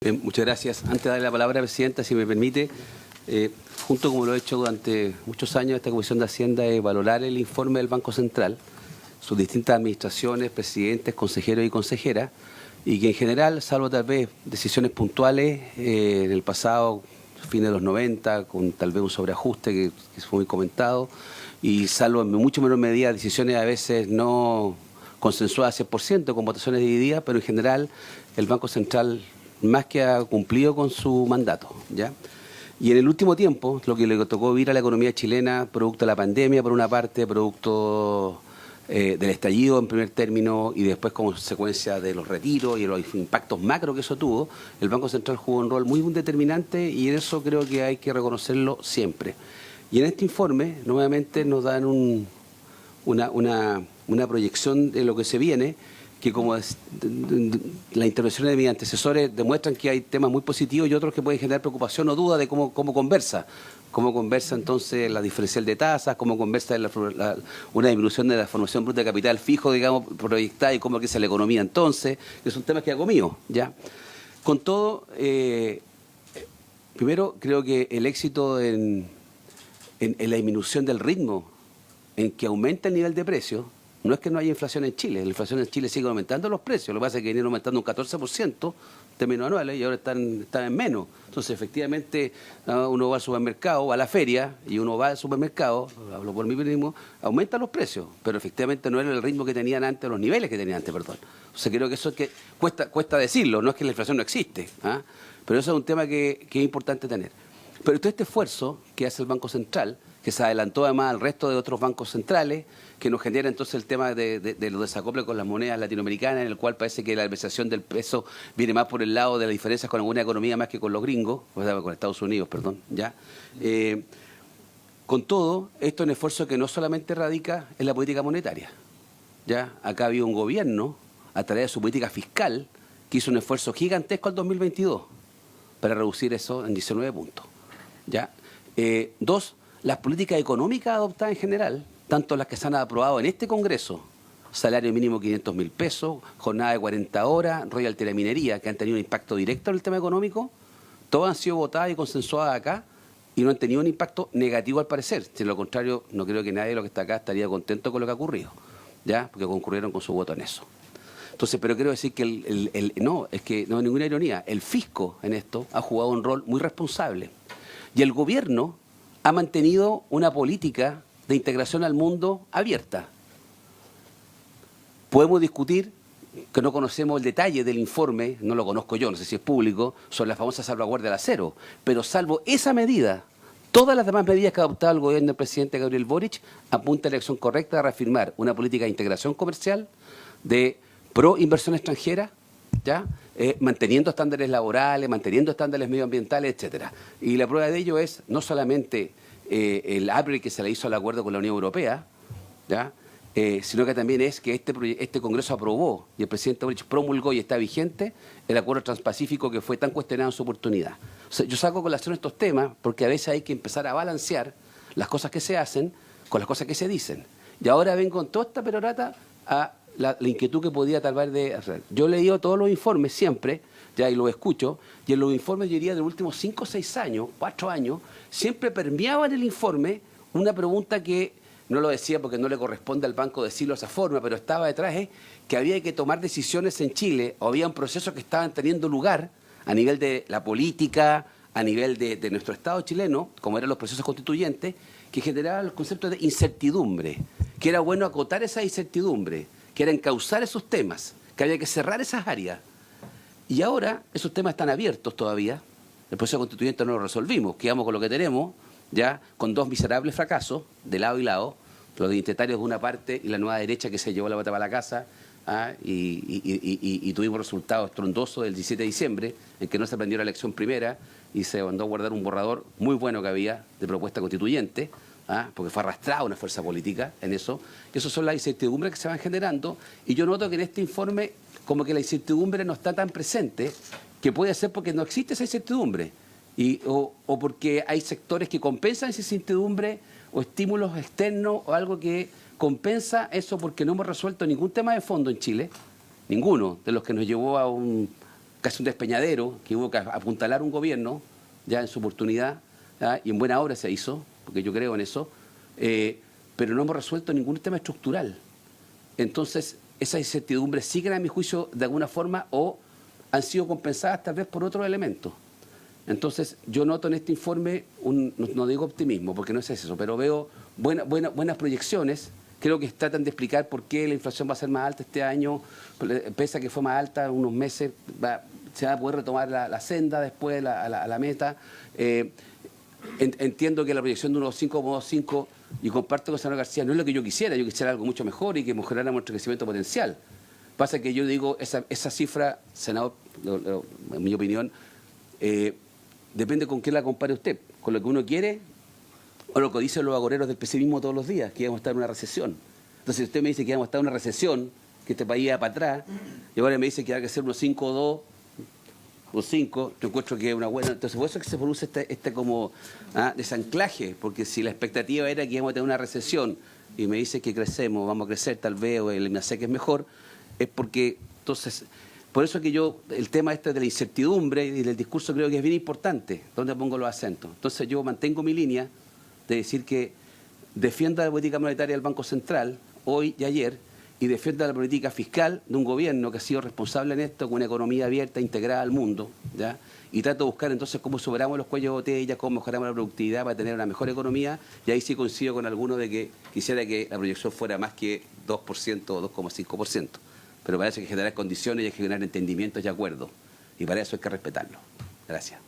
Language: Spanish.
Muchas gracias. Antes de darle la palabra, Presidenta, si me permite, junto como lo he hecho durante muchos años, esta Comisión de Hacienda es valorar el informe del Banco Central, sus distintas administraciones, presidentes, consejeros y consejeras, y que en general, salvo tal vez decisiones puntuales en el pasado, fines de los 90, con tal vez un sobreajuste que fue muy comentado, y salvo en mucho menor medida decisiones a veces no consensuadas 100%, con votaciones divididas, pero en general el Banco Central más que ha cumplido con su mandato, ¿ya? Y en el último tiempo, lo que le tocó vivir a la economía chilena, producto de la pandemia, por una parte, producto del estallido en primer término y después como consecuencia de los retiros y los impactos macro que eso tuvo, el Banco Central jugó un rol muy determinante y en eso creo que hay que reconocerlo siempre. Y en este informe, nuevamente, nos dan una proyección de lo que se viene, que como las intervenciones de mis antecesores demuestran que hay temas muy positivos y otros que pueden generar preocupación o duda de cómo conversa. Cómo conversa entonces la diferencial de tasas, cómo conversa una disminución de la formación bruta de capital fijo, digamos, proyectada y cómo crece la economía entonces, que son temas que ha comido, ¿ya? Con todo, primero creo que el éxito en la disminución del ritmo en que aumenta el nivel de precios. No es que no haya inflación en Chile, la inflación en Chile sigue aumentando los precios, lo que pasa es que vinieron aumentando un 14% en términos anuales y ahora están en menos. Entonces, efectivamente, uno va al supermercado, va a la feria y uno va al supermercado, hablo por mí mismo, aumentan los precios, pero efectivamente no era el ritmo que tenían antes, los niveles que tenían antes, perdón. O sea, creo que eso es que cuesta decirlo, no es que la inflación no existe, pero eso es un tema que es importante tener. Pero todo este esfuerzo que hace el Banco Central, que se adelantó además al resto de otros bancos centrales, que nos genera entonces el tema de los desacoples con las monedas latinoamericanas, en el cual parece que la depreciación del peso viene más por el lado de las diferencias con alguna economía más que con los gringos, o sea, con Estados Unidos, perdón, ¿ya? Con todo, esto es un esfuerzo que no solamente radica en la política monetaria, ¿ya? Acá había un gobierno, a través de su política fiscal, que hizo un esfuerzo gigantesco al 2022 para reducir eso en 19 puntos, ¿ya? Dos, las políticas económicas adoptadas en general, tanto las que se han aprobado en este Congreso, salario mínimo 500.000 pesos, jornada de 40 horas, royalty de la minería, que han tenido un impacto directo en el tema económico, todas han sido votadas y consensuadas acá y no han tenido un impacto negativo al parecer. Si de lo contrario, no creo que nadie de los que está acá estaría contento con lo que ha ocurrido, ¿ya? Porque concurrieron con su voto en eso. Entonces, pero quiero decir que no, es que no hay ninguna ironía, el fisco en esto ha jugado un rol muy responsable y el gobierno ha mantenido una política de integración al mundo abierta. Podemos discutir, que no conocemos el detalle del informe, no lo conozco yo, no sé si es público, sobre la famosa salvaguardia del acero, pero salvo esa medida, todas las demás medidas que ha adoptado el gobierno del presidente Gabriel Boric apuntan a la dirección correcta de reafirmar una política de integración comercial, de pro-inversión extranjera, ¿ya? Manteniendo estándares laborales, manteniendo estándares medioambientales, etcétera. Y la prueba de ello es no solamente el upgrade que se le hizo al acuerdo con la Unión Europea, ¿ya? Sino que también es que este Congreso aprobó y el presidente Boric promulgó y está vigente el acuerdo transpacífico que fue tan cuestionado en su oportunidad. O sea, yo saco a colación estos temas porque a veces hay que empezar a balancear las cosas que se hacen con las cosas que se dicen. Y ahora ven con toda esta perorata a la inquietud que podía tal vez de hacer. Yo he leído todos los informes siempre, ya y los escucho, y en los informes yo diría de los últimos 5 o 6 años, 4 años, siempre permeaba en el informe una pregunta que no lo decía porque no le corresponde al banco decirlo de esa forma, pero estaba detrás, que había que tomar decisiones en Chile, o había un proceso que estaban teniendo lugar a nivel de la política, a nivel de nuestro Estado chileno, como eran los procesos constituyentes, que generaban el concepto de incertidumbre, que era bueno acotar esa incertidumbre, que era encauzar esos temas, que había que cerrar esas áreas. Y ahora esos temas están abiertos todavía, el proceso constituyente no lo resolvimos, quedamos con lo que tenemos, ya con 2 miserables fracasos, de lado y lado, los identitarios de una parte y la nueva derecha que se llevó la bata para la casa, y tuvimos resultados estrondosos del 17 de diciembre, en que no se aprendió la elección primera y se mandó a guardar un borrador muy bueno que había de propuesta constituyente, porque fue arrastrada una fuerza política en eso. Esas son las incertidumbres que se van generando y yo noto que en este informe como que la incertidumbre no está tan presente, que puede ser porque no existe esa incertidumbre o porque hay sectores que compensan esa incertidumbre o estímulos externos o algo que compensa eso porque no hemos resuelto ningún tema de fondo en Chile, ninguno de los que nos llevó a un casi un despeñadero, que hubo que apuntalar un gobierno, ya en su oportunidad, ¿ya? Y en buena hora se hizo, porque yo creo en eso, pero no hemos resuelto ningún tema estructural. Entonces, esas incertidumbres siguen, a mi juicio, de alguna forma, o han sido compensadas tal vez por otros elementos. Entonces, yo noto en este informe, no digo optimismo, porque no es eso, pero veo buenas proyecciones. Creo que tratan de explicar por qué la inflación va a ser más alta este año, pese a que fue más alta unos meses, se va a poder retomar la senda después, la meta. Entiendo que la proyección de unos 5,5, y comparto con el senador García, no es lo que yo quisiera algo mucho mejor y que mejorara nuestro crecimiento potencial. Pasa que yo digo, esa cifra, senador, en mi opinión, depende con qué la compare usted, con lo que uno quiere o lo que dicen los agoreros del pesimismo todos los días, que íbamos a estar en una recesión. Entonces, si usted me dice que íbamos a estar en una recesión, que este país iba para atrás, y ahora me dice que hay que ser unos 5,2 o 5, yo encuentro que es una buena. Entonces, por eso es que se produce este como desanclaje, porque si la expectativa era que íbamos a tener una recesión y me dice que crecemos, vamos a crecer tal vez, o el INASEC que es mejor, es porque, entonces, por eso es que yo, el tema este de la incertidumbre y del discurso creo que es bien importante, donde pongo los acentos. Entonces, yo mantengo mi línea de decir que defienda la política monetaria del Banco Central, hoy y ayer, y defienda la política fiscal de un gobierno que ha sido responsable en esto, con una economía abierta, integrada al mundo, ¿ya? Y trato de buscar entonces cómo superamos los cuellos de botella, cómo mejoramos la productividad para tener una mejor economía, y ahí sí coincido con algunos de que quisiera que la proyección fuera más que 2% o 2,5%. Pero para eso hay que generar condiciones y hay que generar entendimientos y acuerdos, y para eso hay que respetarlo. Gracias.